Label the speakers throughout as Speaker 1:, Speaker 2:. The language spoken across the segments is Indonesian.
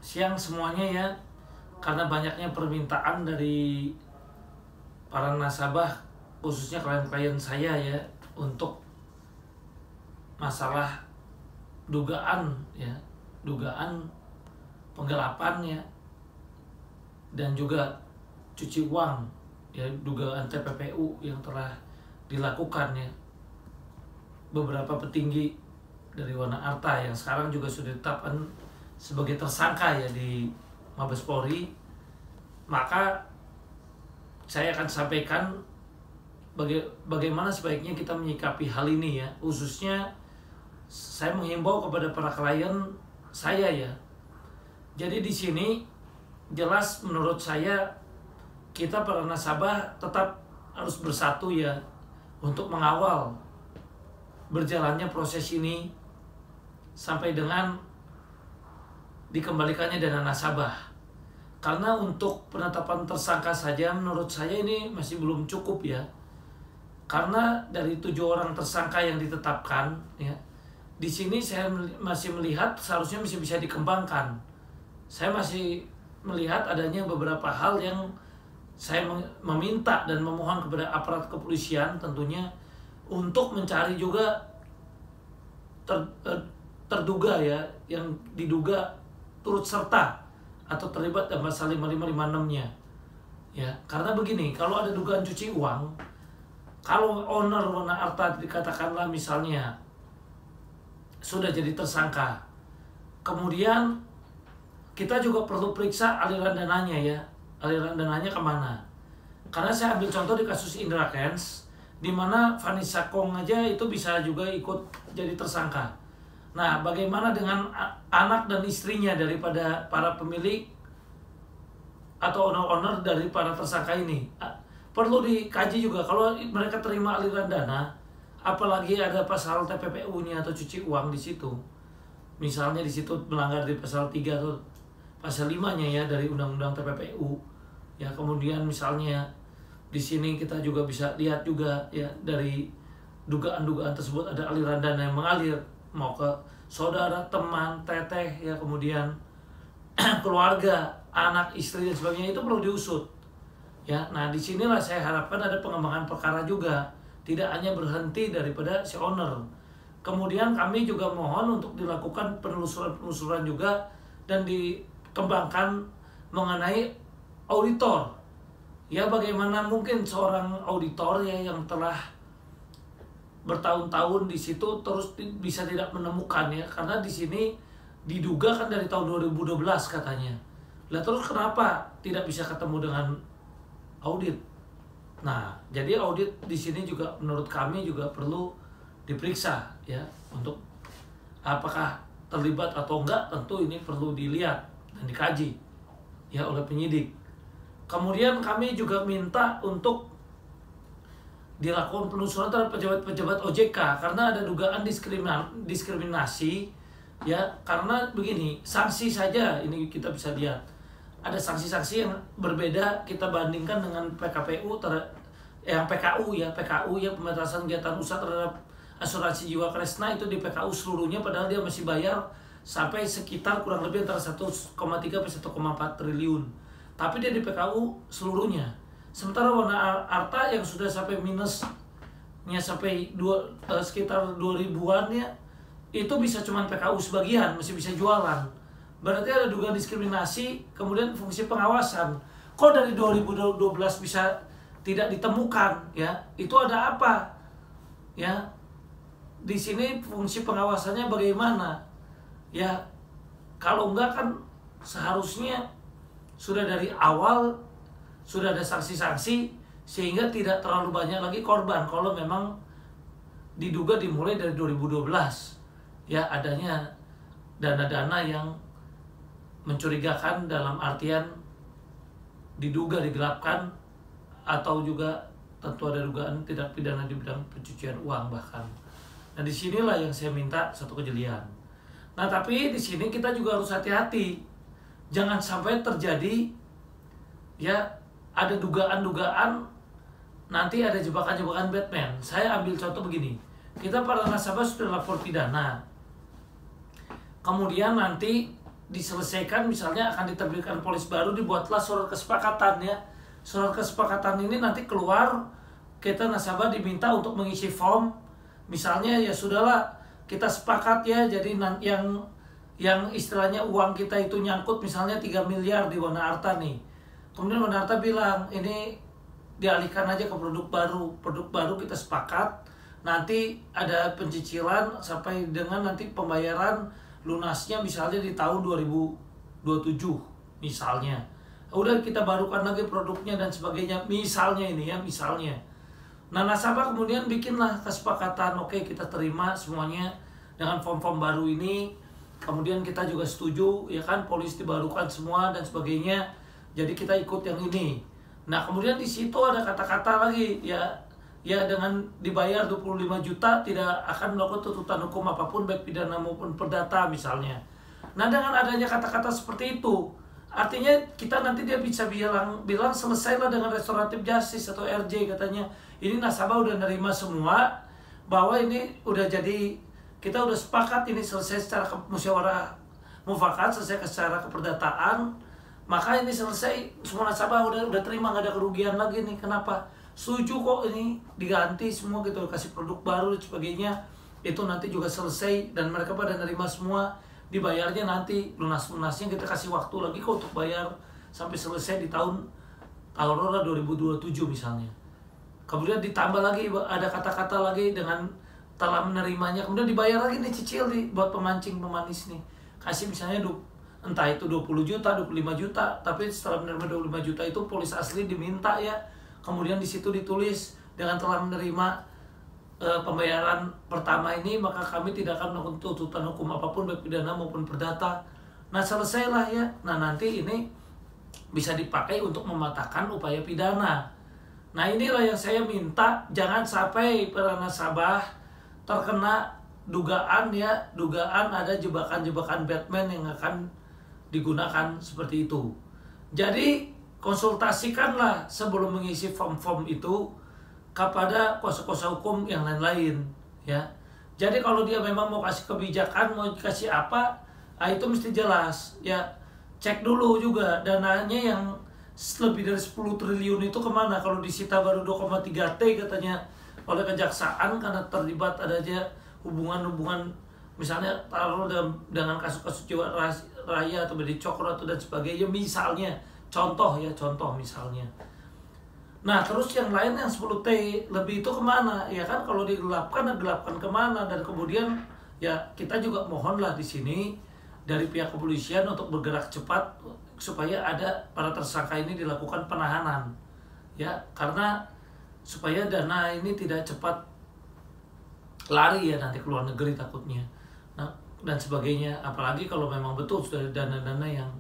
Speaker 1: Siang semuanya ya. Karena banyaknya permintaan dari para nasabah, khususnya klien-klien saya ya, untuk masalah dugaan ya, dugaan penggelapan ya, dan juga cuci uang ya, dugaan TPPU yang telah dilakukan ya beberapa petinggi dari Wana Arta yang sekarang juga sudah ditetapkan sebagai tersangka ya di Mabes Polri. Maka saya akan sampaikan bagaimana sebaiknya kita menyikapi hal ini ya. Khususnya saya menghimbau kepada para klien saya ya. Jadi di sini jelas menurut saya kita para nasabah tetap harus bersatu ya untuk mengawal berjalannya proses ini sampai dengan dikembalikannya dana nasabah. Karena untuk penetapan tersangka saja menurut saya ini masih belum cukup ya. Karena dari 7 orang tersangka yang ditetapkan ya, di sini saya masih melihat seharusnya masih bisa dikembangkan. Saya masih melihat adanya beberapa hal yang saya meminta dan memohon kepada aparat kepolisian tentunya untuk mencari juga terduga ya, yang diduga turut serta atau terlibat dalam pasal 5556-nya. Ya, karena begini, kalau ada dugaan cuci uang, kalau owner Wana Arta dikatakanlah misalnya sudah jadi tersangka, kemudian kita juga perlu periksa aliran dananya ya, aliran dananya kemana. Karena saya ambil contoh di kasus Indra Kents, di mana Vanessa Kong aja itu bisa juga ikut jadi tersangka. Nah, bagaimana dengan anak dan istrinya daripada para pemilik atau owner-owner dari para tersangka ini? Perlu dikaji juga kalau mereka terima aliran dana, apalagi ada pasal TPPU-nya atau cuci uang di situ. Misalnya di situ melanggar di pasal 3 atau pasal 5-nya ya dari Undang-Undang TPPU. Ya, kemudian misalnya di sini kita juga bisa lihat juga ya dari dugaan-dugaan tersebut ada aliran dana yang mengalir mau ke saudara, teman, teteh ya, kemudian keluarga, anak, istri dan sebagainya, itu perlu diusut. Ya, nah disinilah saya harapkan ada pengembangan perkara juga, tidak hanya berhenti daripada si owner. Kemudian kami juga mohon untuk dilakukan penelusuran juga dan dikembangkan mengenai auditor. Ya, bagaimana mungkin seorang auditor ya yang telah bertahun-tahun di situ terus bisa tidak menemukan ya, karena di sini diduga kan dari tahun 2012 katanya. Lah terus kenapa tidak bisa ketemu dengan audit? Nah, jadi audit di sini juga menurut kami juga perlu diperiksa ya, untuk apakah terlibat atau enggak, tentu ini perlu dilihat dan dikaji ya oleh penyidik. Kemudian kami juga minta untuk dilakukan penelusuran terhadap pejabat-pejabat OJK karena ada dugaan diskriminasi ya. Karena begini, sanksi saja ini kita bisa lihat ada sanksi-sanksi yang berbeda kita bandingkan dengan PKPU yang PKU ya, pembatasan kegiatan usaha terhadap asuransi jiwa Kresna itu di PKU seluruhnya, padahal dia masih bayar sampai sekitar kurang lebih antara 1,3 sampai 1,4 triliun, tapi dia di PKU seluruhnya. Sementara Wana Arta yang sudah sampai minusnya sampai sekitar 2000-an ya, itu bisa cuma PKU sebagian, masih bisa jualan. Berarti ada dugaan diskriminasi. Kemudian fungsi pengawasan, kok dari 2012 bisa tidak ditemukan ya? Itu ada apa? Ya, di sini fungsi pengawasannya bagaimana? Ya, kalau enggak kan seharusnya sudah dari awal sudah ada sanksi-sanksi sehingga tidak terlalu banyak lagi korban kalau memang diduga dimulai dari 2012 ya adanya dana-dana yang mencurigakan, dalam artian diduga digelapkan atau juga tentu ada dugaan tindak pidana di bidang pencucian uang bahkan. Nah, disinilah yang saya minta satu kejelian. Nah, tapi di sini kita juga harus hati-hati, jangan sampai terjadi ya ada dugaan-dugaan nanti ada jebakan-jebakan Batman. Saya ambil contoh begini, kita para nasabah sudah lapor pidana, kemudian nanti diselesaikan, misalnya akan diterbitkan polis baru, dibuatlah surat kesepakatan ya. Surat kesepakatan ini nanti keluar, kita nasabah diminta untuk mengisi form. Misalnya ya sudahlah, kita sepakat ya, jadi yang istilahnya uang kita itu nyangkut misalnya 3 miliar di Wana Arta nih. Kemudian Wana Arta bilang, ini dialihkan aja ke produk baru. Produk baru kita sepakat, nanti ada pencicilan sampai dengan nanti pembayaran lunasnya misalnya di tahun 2027 misalnya. Udah kita barukan lagi produknya dan sebagainya, misalnya ini ya, misalnya. Nah, nasabah kemudian bikinlah kesepakatan, oke kita terima semuanya dengan form-form baru ini. Kemudian kita juga setuju ya kan, polis dibarukan semua dan sebagainya. Jadi kita ikut yang ini. Nah, kemudian di situ ada kata-kata lagi ya dengan dibayar 25 juta tidak akan melakukan tuntutan hukum apapun baik pidana maupun perdata misalnya. Nah, dengan adanya kata-kata seperti itu, artinya kita nanti dia bisa bilang selesailah dengan restoratif justice atau RJ katanya. Ini nasabah udah nerima semua bahwa ini udah jadi, kita udah sepakat ini selesai secara musyawarah mufakat, selesai secara keperdataan, maka ini selesai, semua nasabah udah terima, nggak ada kerugian lagi nih. Kenapa? Setuju kok ini diganti semua gitu, kasih produk baru dan sebagainya, itu nanti juga selesai dan mereka pada nerima semua. Dibayarnya nanti lunas-lunasnya kita kasih waktu lagi kok untuk bayar sampai selesai di tahun 2027 misalnya. Kemudian ditambah lagi ada kata-kata lagi dengan telah menerimanya, kemudian dibayar lagi nih cicil nih buat pemancing pemanis nih, kasih misalnya entah itu 20 juta 25 juta, tapi setelah menerima 25 juta itu polis asli diminta ya, kemudian di situ ditulis dengan telah menerima pembayaran pertama ini maka kami tidak akan melakukan tuntutan hukum apapun baik pidana maupun perdata. Nah, selesailah ya. Nah, nanti ini bisa dipakai untuk mematahkan upaya pidana. Nah, inilah yang saya minta, jangan sampai para nasabah terkena dugaan ada jebakan-jebakan Batman yang akan digunakan seperti itu. Jadi konsultasikanlah sebelum mengisi form-form itu kepada kuasa-kuasa hukum yang lain-lain ya. Jadi kalau dia memang mau kasih kebijakan, mau kasih apa, itu mesti jelas ya. Cek dulu juga dananya yang lebih dari 10 triliun itu kemana. Kalau disita baru 2,3 T katanya oleh kejaksaan karena terlibat adanya hubungan-hubungan, misalnya taruh dengan kasus-kasus Jiwasraya atau Bedi Cokro atau dan sebagainya misalnya, contoh misalnya. Nah, terus yang lain yang 10 T lebih itu kemana ya kan? Kalau digelapkan kemana? Dan kemudian ya kita juga mohonlah di sini dari pihak kepolisian untuk bergerak cepat supaya ada para tersangka ini dilakukan penahanan ya, karena supaya dana ini tidak cepat lari ya nanti ke luar negeri takutnya. Nah, dan sebagainya, apalagi kalau memang betul sudah ada dana-dana yang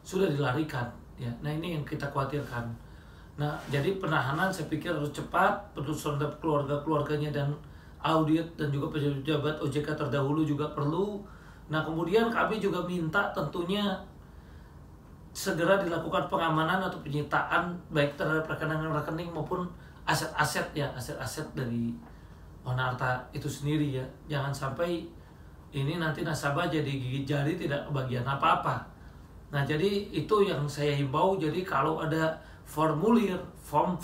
Speaker 1: sudah dilarikan ya. Nah, ini yang kita khawatirkan. Nah, jadi penahanan saya pikir harus cepat, penelusuran keluarga-keluarganya dan audit dan juga pejabat OJK terdahulu juga perlu. Nah, kemudian kami juga minta tentunya segera dilakukan pengamanan atau penyitaan baik terhadap rekening maupun aset-aset dari Wana Arta itu sendiri ya. Jangan sampai ini nanti nasabah jadi gigit jari tidak kebagian apa-apa. Nah, jadi itu yang saya himbau. Jadi kalau ada formulir, form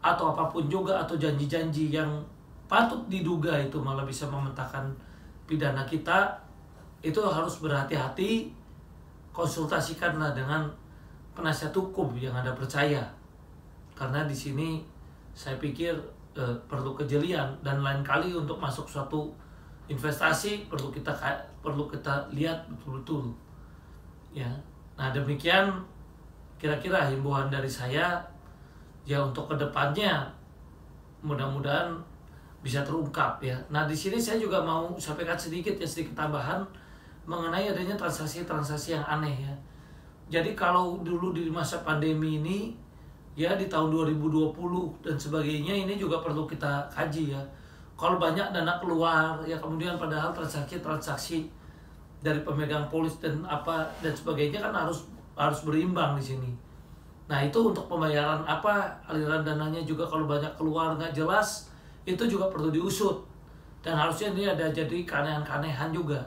Speaker 1: atau apapun juga atau janji-janji yang patut diduga itu malah bisa mementahkan pidana kita, itu harus berhati-hati. Konsultasikanlah dengan penasihat hukum yang Anda percaya, karena di sini saya pikir perlu kejelian dan lain kali untuk masuk suatu investasi perlu kita lihat betul-betul ya. Nah, demikian kira-kira himbauan dari saya ya untuk kedepannya, mudah-mudahan bisa terungkap ya. Nah, di sini saya juga mau sampaikan sedikit tambahan mengenai adanya transaksi-transaksi yang aneh ya. Jadi kalau dulu di masa pandemi ini ya, di tahun 2020 dan sebagainya, ini juga perlu kita kaji ya. Kalau banyak dana keluar ya, kemudian padahal transaksi dari pemegang polis dan sebagainya kan harus berimbang di sini. Nah, itu untuk pembayaran aliran dananya juga kalau banyak keluar nggak jelas, itu juga perlu diusut. Dan harusnya ini ada jadi keanehan-keanehan juga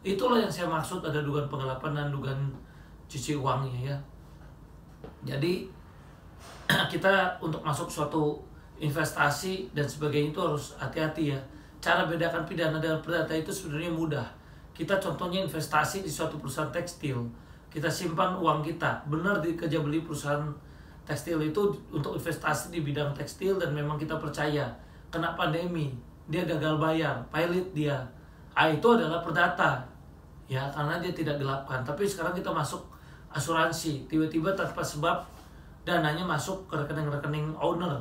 Speaker 1: Itulah yang saya maksud ada dugaan penggelapan dan dugaan cuci uangnya ya. Jadi kita untuk masuk suatu investasi dan sebagainya itu harus hati-hati ya. Cara bedakan pidana dengan perdata itu sebenarnya mudah. Kita contohnya investasi di suatu perusahaan tekstil, kita simpan uang kita, benar kerja beli perusahaan tekstil itu untuk investasi di bidang tekstil, dan memang kita percaya kena pandemi, dia gagal bayar, pilot dia, itu adalah perdata ya, karena dia tidak gelapkan. Tapi sekarang kita masuk asuransi, tiba-tiba tanpa sebab dananya masuk ke rekening-rekening owner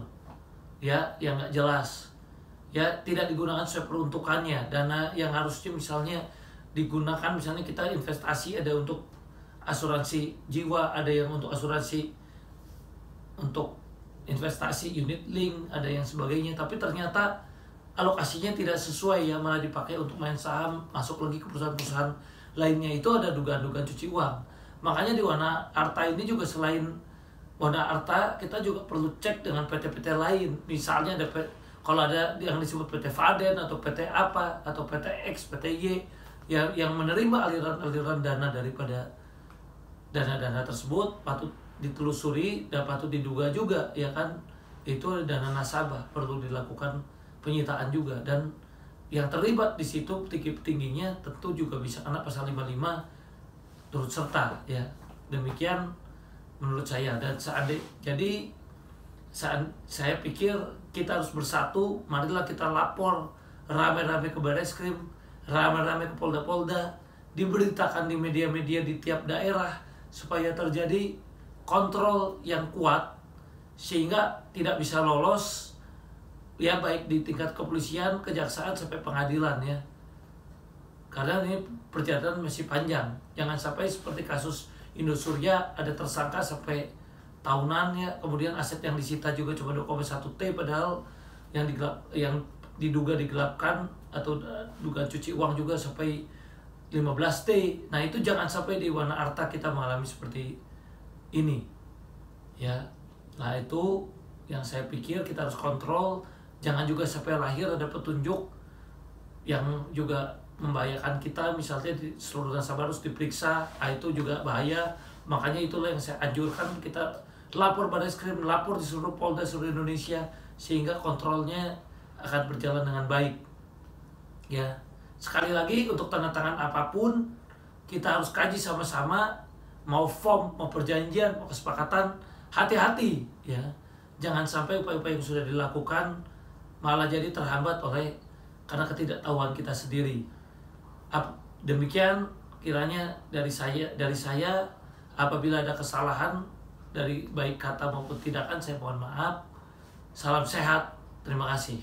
Speaker 1: ya, yang nggak jelas ya, tidak digunakan sesuai peruntukannya. Dana yang harusnya misalnya digunakan, misalnya kita investasi ada untuk asuransi jiwa, ada yang untuk asuransi untuk investasi unit link, ada yang sebagainya, tapi ternyata alokasinya tidak sesuai ya, malah dipakai untuk main saham, masuk lagi ke perusahaan-perusahaan lainnya. Itu ada dugaan-dugaan cuci uang. Makanya di Wana Arta ini juga, selain Wana Arta, kita juga perlu cek dengan PT-PT lain. Misalnya ada kalau ada yang disebut PT Faden atau PT apa atau PT X, PT Y yang menerima aliran-aliran dana daripada dana-dana tersebut, patut ditelusuri dan patut diduga juga ya kan, itu dana nasabah, perlu dilakukan penyitaan juga. Dan yang terlibat di situ tinggi-tingginya tentu juga bisa kena pasal 55 turut serta ya. Demikian menurut saya. Dan jadi saya pikir kita harus bersatu. Marilah kita lapor rame-rame ke Bareskrim, rame-rame ke Polda-Polda, diberitakan di media-media di tiap daerah, supaya terjadi kontrol yang kuat sehingga tidak bisa lolos ya, baik di tingkat kepolisian, kejaksaan sampai pengadilan ya. Karena ini perjalanan masih panjang. Jangan sampai seperti kasus Indosurya, ada tersangka sampai tahunan ya, kemudian aset yang disita juga cuma 2,1 T, padahal yang diduga digelapkan atau dugaan cuci uang juga sampai 15 T. Nah itu jangan sampai di Wana Arta kita mengalami seperti ini ya. Nah itu yang saya pikir kita harus kontrol. Jangan juga sampai lahir ada petunjuk yang juga membahayakan kita, misalnya di seluruh nasabah harus diperiksa, itu juga bahaya. Makanya itulah yang saya anjurkan, kita lapor Bareskrim, lapor di seluruh Polda seluruh Indonesia, sehingga kontrolnya akan berjalan dengan baik ya. Sekali lagi, untuk tanda tangan apapun kita harus kaji sama-sama, mau form, mau perjanjian, mau kesepakatan, hati-hati ya. Jangan sampai upaya-upaya yang sudah dilakukan malah jadi terhambat karena ketidaktahuan kita sendiri. Demikian kiranya dari saya, apabila ada kesalahan dari baik kata maupun tindakan, saya mohon maaf. Salam sehat, terima kasih.